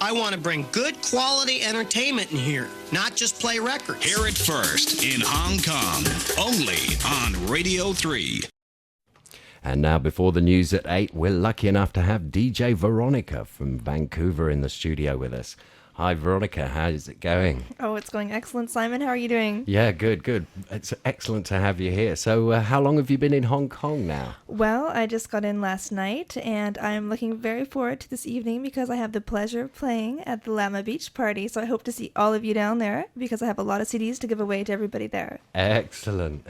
I want to bring good quality entertainment in here, not just play records. Hear it first in Hong Kong, only on Radio 3. And now, before the news at 8, we're lucky enough to have DJ Veronica from Vancouver in the studio with us. Hi, Veronica. How's it going? Oh, it's going excellent, Simon. How are you doing? Yeah, good. It's excellent to have you here. So how long have you been in Hong Kong now? Well, I just got in last night, and I'm looking very forward to this evening because I have the pleasure of playing at the Lama Beach Party. So I hope to see all of you down there because I have a lot of CDs to give away to everybody there. Excellent.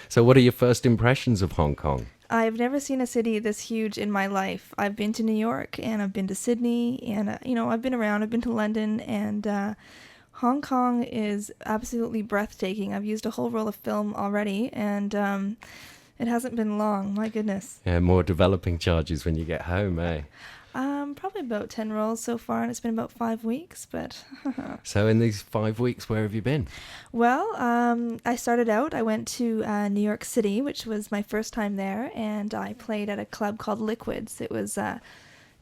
So what are your first impressions of Hong Kong? I've never seen a city this huge in my life. I've been to New York, and I've been to Sydney, and, I've been around. I've been to London, and Hong Kong is absolutely breathtaking. I've used a whole roll of film already, and it hasn't been long. My goodness. Yeah, more developing charges when you get home, eh? Probably about 10 rolls so far, and it's been about 5 weeks, but... So in these 5 weeks, where have you been? Well, I started out, I went to New York City, which was my first time there, and I played at a club called Liquids. It was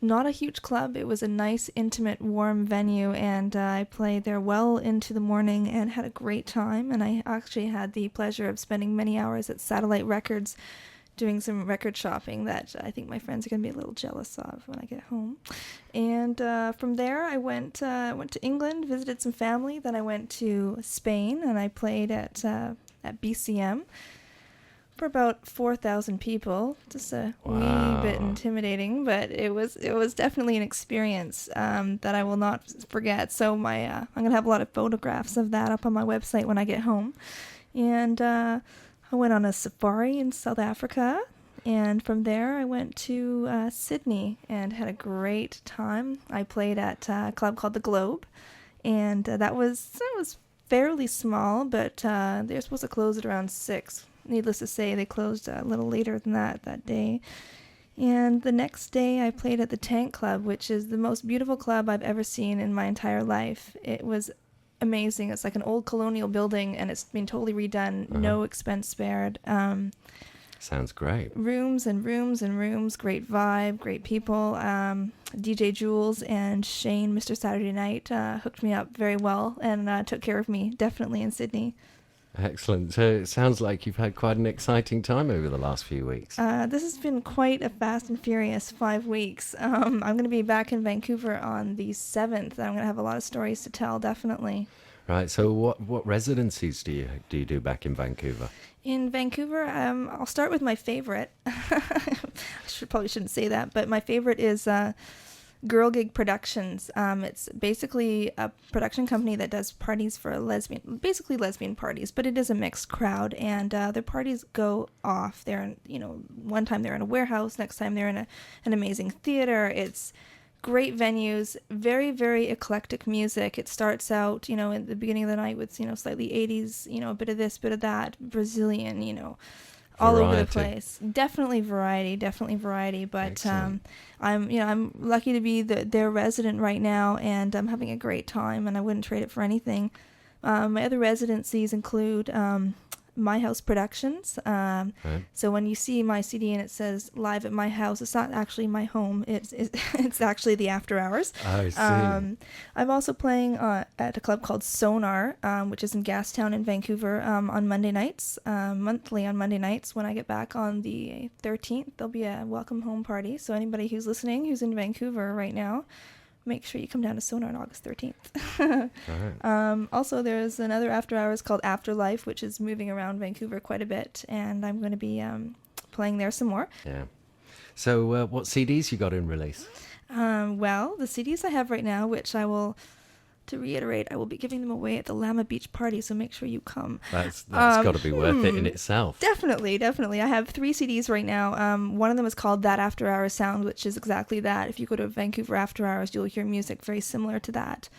not a huge club. It was a nice, intimate, warm venue, and I played there well into the morning and had a great time, and I actually had the pleasure of spending many hours at Satellite Records doing some record shopping that I think my friends are going to be a little jealous of when I get home. And from there, I went to England, visited some family. Then I went to Spain, and I played at BCM for about 4,000 people. Just a wee bit intimidating, but it was definitely an experience that I will not forget. So I'm going to have a lot of photographs of that up on my website when I get home. And I went on a safari in South Africa, and from there I went to Sydney and had a great time. I played at a club called The Globe, and that was fairly small, but they're supposed to close at around 6. Needless to say, they closed a little later than that day. And the next day I played at the Tank Club, which is the most beautiful club I've ever seen in my entire life. It was amazing. It's like an old colonial building, and it's been totally redone. No expense spared. Sounds great. Rooms and rooms and rooms. Great vibe, great people. DJ Jules and Shane, Mr. Saturday Night, hooked me up very well and took care of me, definitely in Sydney. Excellent. So it sounds like you've had quite an exciting time over the last few weeks. This has been quite a fast and furious 5 weeks. I'm going to be back in Vancouver on the 7th. I'm going to have a lot of stories to tell, definitely. Right. So what residencies do you do back in Vancouver? In Vancouver, I'll start with my favorite. Probably shouldn't say that, but my favorite is Girl Gig Productions. It's basically a production company that does parties for basically lesbian parties, but it is a mixed crowd, and their parties go off. They're one time they're in a warehouse, next time they're in an amazing theater. It's great venues, very, very eclectic music. It starts out, in the beginning of the night with, slightly 80s, a bit of this, bit of that, Brazilian, all over the place. Definitely variety. But I'm lucky to be their resident right now, and I'm having a great time, and I wouldn't trade it for anything. My other residencies include My House Productions. Right. So when you see my CD and it says live at my house, it's not actually my home. It's actually the after hours. I see. I'm also playing at a club called Sonar, which is in Gastown in Vancouver, on Monday nights, monthly on Monday nights. When I get back on the 13th, there'll be a welcome home party. So anybody who's listening, who's in Vancouver right now, make sure you come down to Sonar on August 13th. Right. Also, there's another after hours called Afterlife, which is moving around Vancouver quite a bit, and I'm going to be playing there some more. Yeah. So what CDs you got in release? Well, the CDs I have right now, which to reiterate, I will be giving them away at the Lama Beach Party, so make sure you come. That's got to be worth it in itself. Definitely. I have 3 CDs right now. One of them is called That After Hours Sound, which is exactly that. If you go to Vancouver After Hours, you'll hear music very similar to that.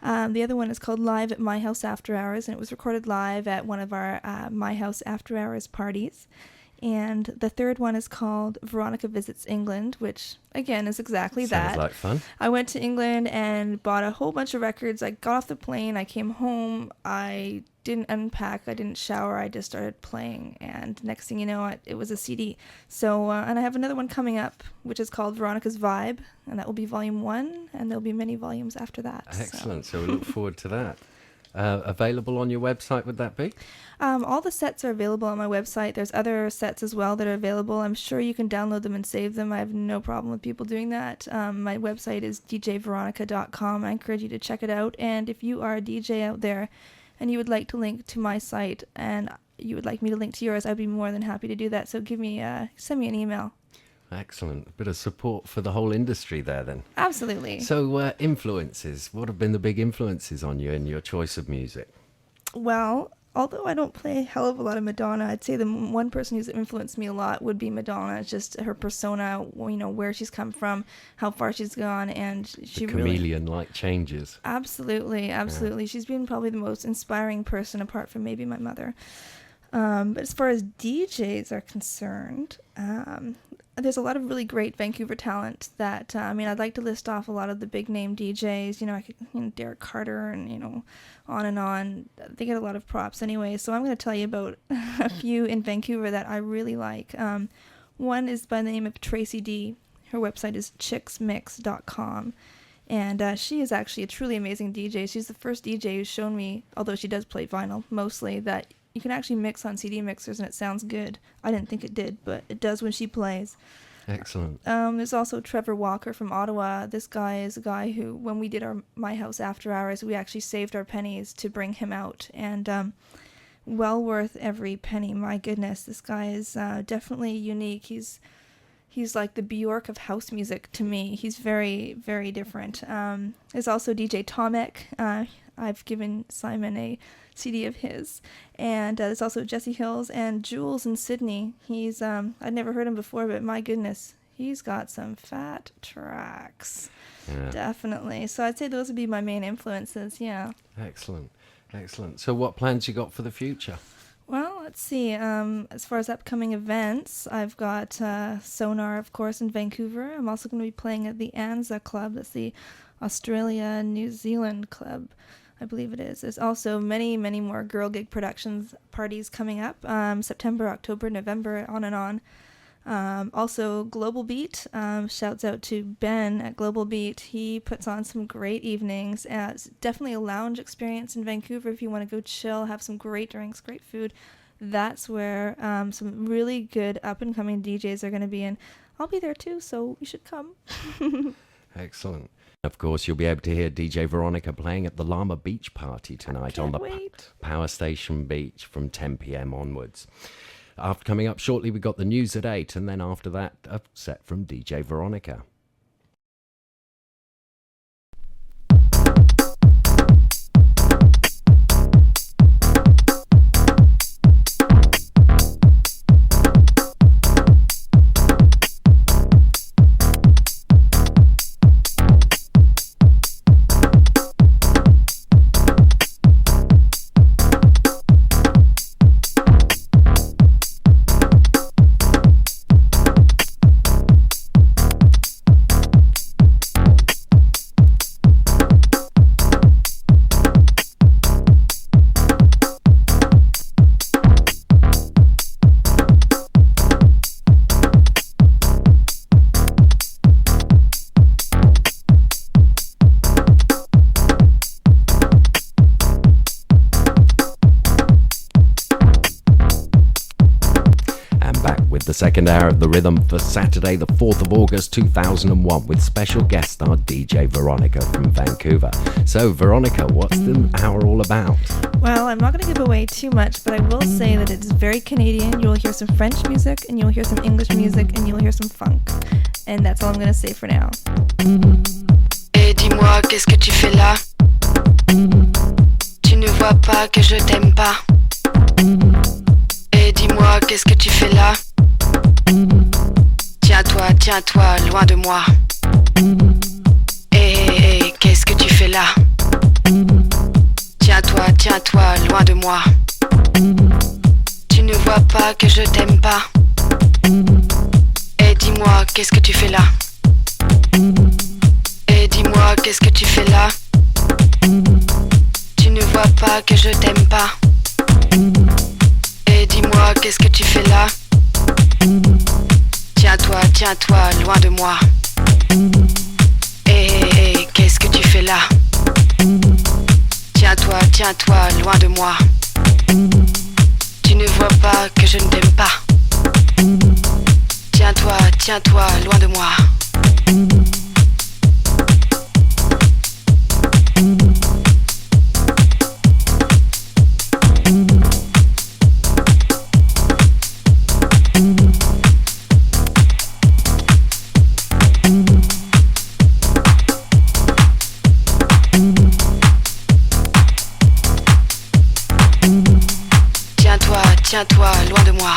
The other one is called Live at My House After Hours, and it was recorded live at one of our My House After Hours parties. And the third one is called Veronica Visits England, which, again, is exactly that. Sounds like fun. I went to England and bought a whole bunch of records. I got off the plane. I came home. I didn't unpack, I didn't shower, I just started playing, and next thing you know, it was a CD. So, and I have another one coming up, which is called Veronica's Vibe, and that will be volume 1, and there'll be many volumes after that. Excellent. So we look forward to that. Available on your website, would that be? All the sets are available on my website. There's other sets as well that are available. I'm sure you can download them and save them. I have no problem with people doing that. My website is djveronica.com. I encourage you to check it out. And if you are a DJ out there and you would like to link to my site and you would like me to link to yours, I'd be more than happy to do that. So send me an email. Excellent. A bit of support for the whole industry there then. Absolutely. So influences. What have been the big influences on you in your choice of music? Well, although I don't play a hell of a lot of Madonna, I'd say the one person who's influenced me a lot would be Madonna. It's just her persona, where she's come from, how far she's gone, and she really... chameleon-like changes. Absolutely. Yeah. She's been probably the most inspiring person apart from maybe my mother. But as far as DJs are concerned, there's a lot of really great Vancouver talent that, I'd like to list off a lot of the big name DJs, Derek Carter and, on and on. They get a lot of props anyway. So I'm going to tell you about a few in Vancouver that I really like. One is by the name of Tracy D. Her website is chicksmix.com. And she is actually a truly amazing DJ. She's the first DJ who's shown me, although she does play vinyl mostly, that you can actually mix on CD mixers and it sounds good. I didn't think it did, but it does when she plays. Excellent. There's also Trevor Walker from Ottawa. This guy is a guy who, when we did My House After Hours, we actually saved our pennies to bring him out. And well worth every penny. My goodness, this guy is definitely unique. He's like the Bjork of house music to me. He's very, very different. There's also DJ Tomek. I've given Simon a CD of his. And there's also Jesse Hills and Jules in Sydney. He's, I'd never heard him before, but my goodness, he's got some fat tracks. Yeah. Definitely. So I'd say those would be my main influences, yeah. Excellent. So what plans you got for the future? Well, let's see. As far as upcoming events, I've got Sonar, of course, in Vancouver. I'm also going to be playing at the ANZA Club. That's the Australia-New Zealand Club, I believe it is. There's also many, many more Girl Gig Productions parties coming up. September, October, November, on and on. Also, Global Beat. Shouts out to Ben at Global Beat. He puts on some great evenings. It's definitely a lounge experience in Vancouver if you want to go chill, have some great drinks, great food. That's where some really good up-and-coming DJs are going to be in. I'll be there too, so you should come. Excellent. Of course, you'll be able to hear DJ Veronica playing at the Llama Beach Party tonight on the Power Station Beach from 10 p.m. onwards. After coming up shortly, we've got the news at 8, and then after that, a set from DJ Veronica. The second hour of The Rhythm for Saturday, the 4th of August 2001, with special guest star DJ Veronica from Vancouver. So, Veronica, what's the hour all about? Well, I'm not going to give away too much, but I will say that it's very Canadian. You'll hear some French music, and you'll hear some English music, and you'll hear some funk. And that's all I'm going to say for now. Et dis-moi, qu'est-ce que tu fais là? Tu ne vois pas que je t'aime pas? Et dis-moi, qu'est-ce que tu fais là? Tiens-toi, loin de moi. Hey, qu'est-ce que tu fais là? Tiens-toi, loin de moi. Tu ne vois pas que je t'aime pas? Et dis-moi, qu'est-ce que tu fais là? Et dis-moi, qu'est-ce que tu fais là? Tu ne vois pas que je t'aime pas? qu'est-ce que tu fais là? Tiens-toi, loin de moi. Hé, qu'est-ce que tu fais là? Tiens-toi, loin de moi. Tu ne vois pas que je ne t'aime pas. Tiens-toi, loin de moi. Tiens-toi, loin de moi.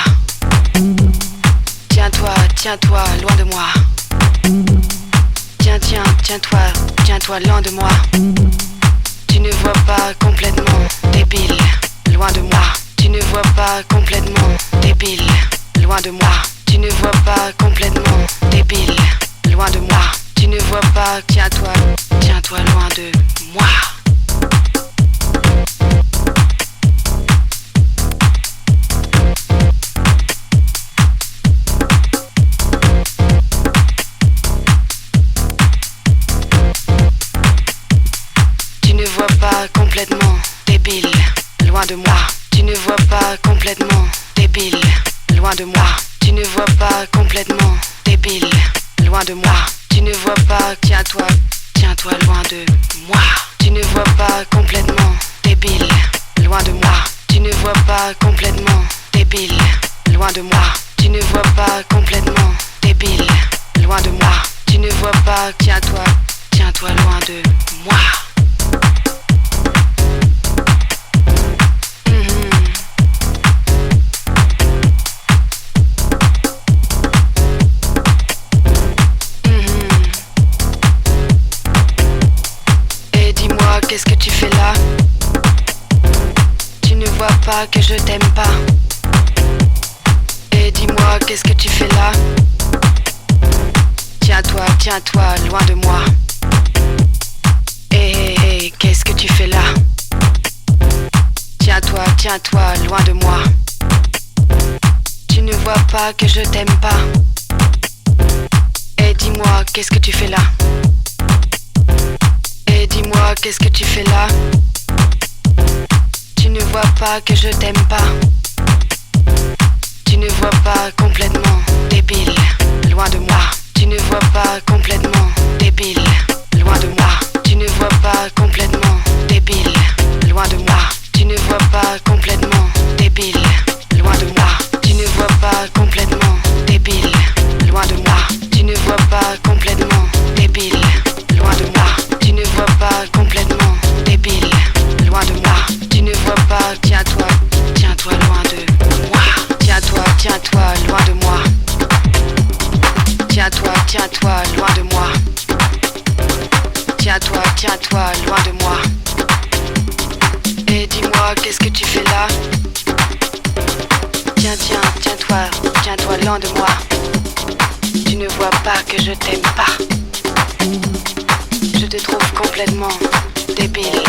Tiens-toi, loin de moi. Tiens-toi, loin de moi. Tu ne vois pas complètement débile, loin de moi. Tu ne vois pas complètement débile, loin de moi. Tu ne vois pas complètement débile, loin de moi. Tu ne vois pas, tiens-toi, loin de moi. Complètement débile, loin de moi. Tu ne vois pas complètement débile, loin de moi. Tu ne vois pas complètement débile, loin de moi. Tu ne vois pas, tiens-toi, loin de moi. Tu ne vois pas complètement débile, loin de moi. Tu ne vois pas complètement débile, loin de moi. Tu ne vois pas complètement débile, loin de moi. Tu ne vois pas, tiens-toi, loin de moi. Qu'est-ce que tu fais là? Tu ne vois pas que je t'aime pas. Et dis-moi, qu'est-ce que tu fais là? Tiens-toi, loin de moi. Hé, qu'est-ce que tu fais là? Tiens-toi, loin de moi. Tu ne vois pas que je t'aime pas. Et dis-moi, qu'est-ce que tu fais là? Et dis-moi, qu'est-ce que tu fais là? Tu ne vois pas que je t'aime pas. Tu ne vois pas complètement débile, loin de moi. Tu ne vois pas complètement débile, loin de moi. Tu ne vois pas complètement débile, loin de moi. Tu ne vois pas complètement débile, loin de moi. Tu ne vois pas complètement débile, loin de moi. Tu ne vois pas complètement débile, loin de moi. Tu ne vois pas complètement débile, loin de moi. Tu ne vois pas, tiens-toi, loin de moi. Tiens-toi, loin de moi. Tiens-toi, loin de moi. Tiens-toi, loin de moi. Et dis-moi, qu'est-ce que tu fais là? Tiens-toi, loin de moi. Tu ne vois pas que je t'aime pas. Je te trouve complètement débile.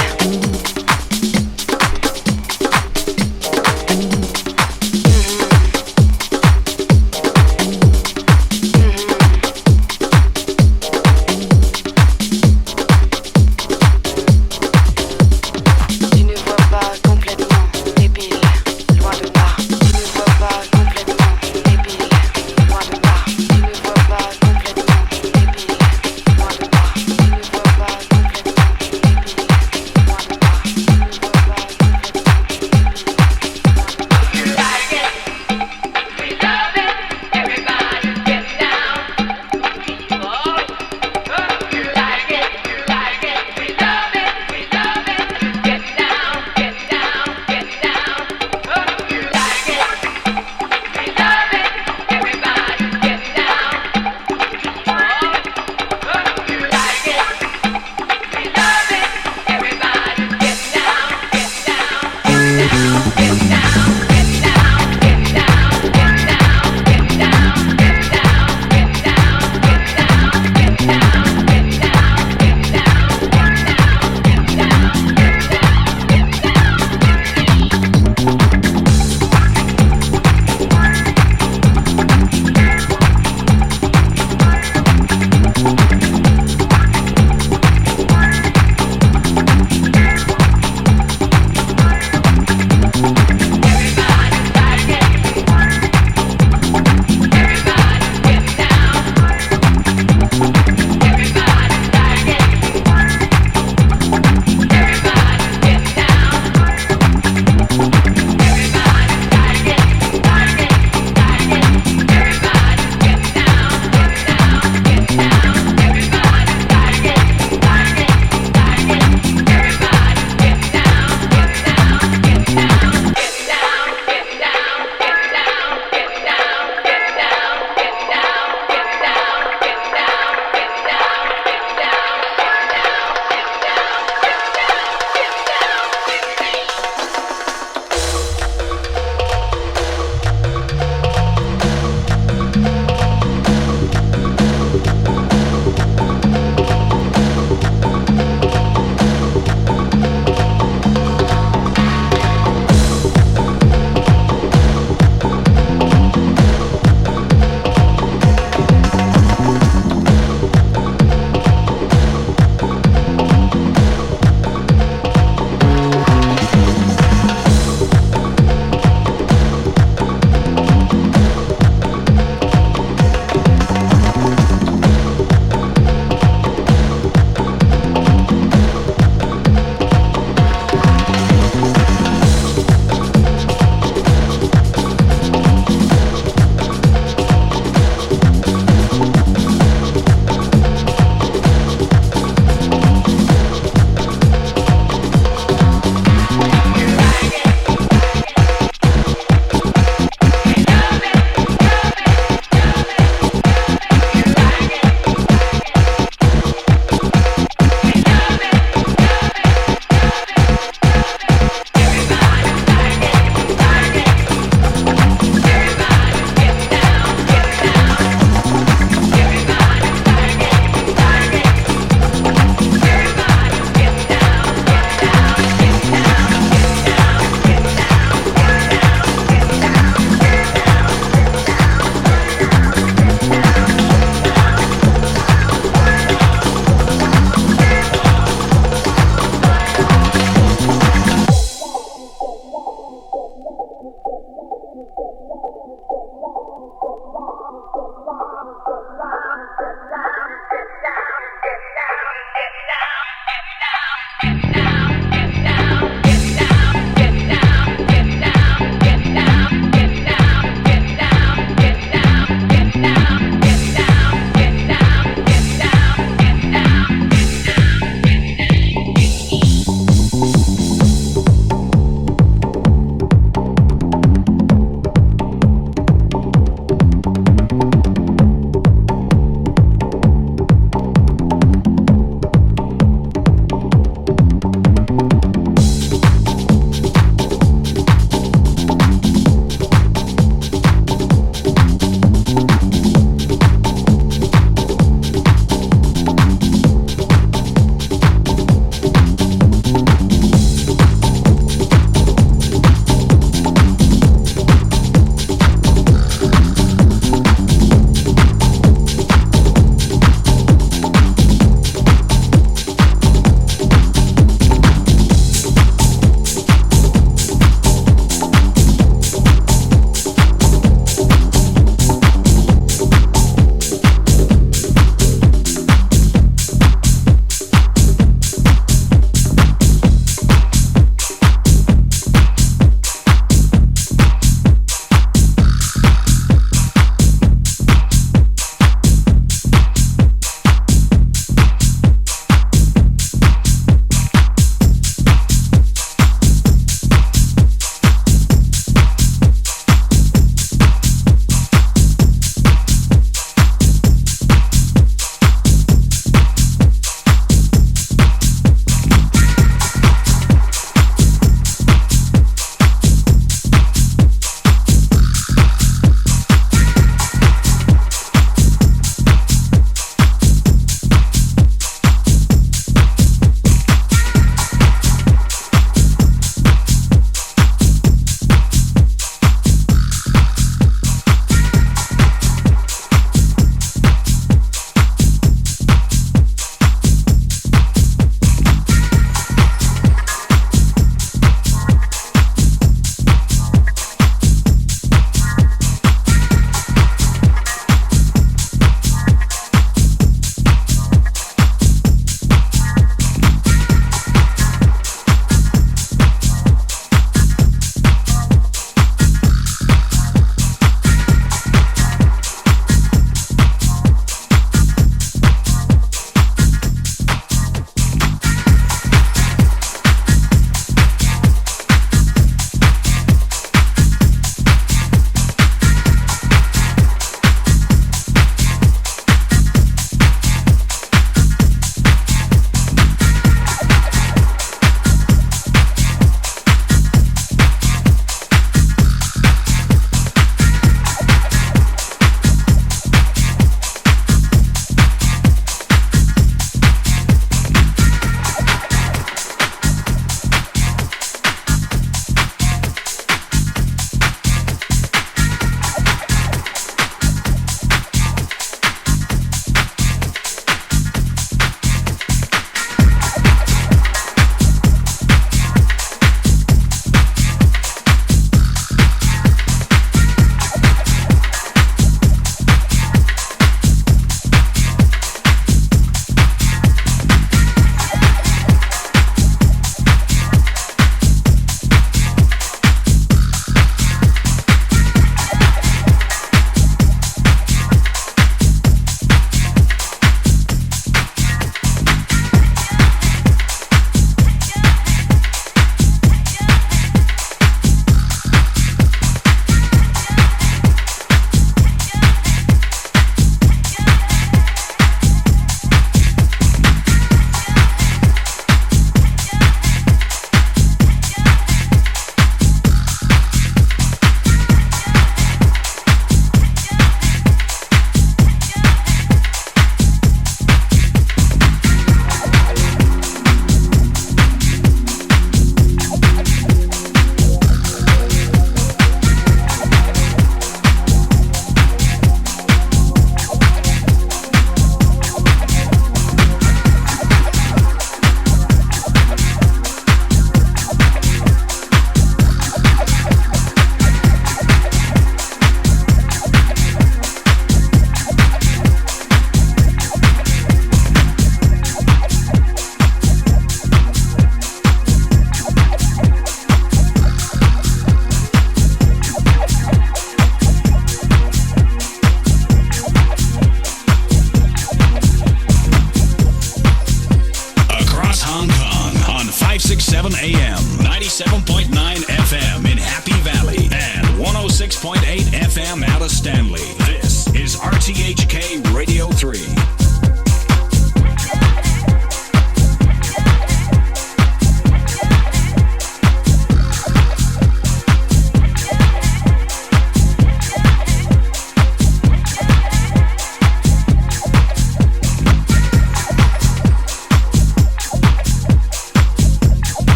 7 a.m., 97.9 FM in Happy Valley, and 106.8 FM out of Stanley. This is RTHK Radio 3.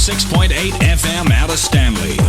106.8 FM out of Stanley.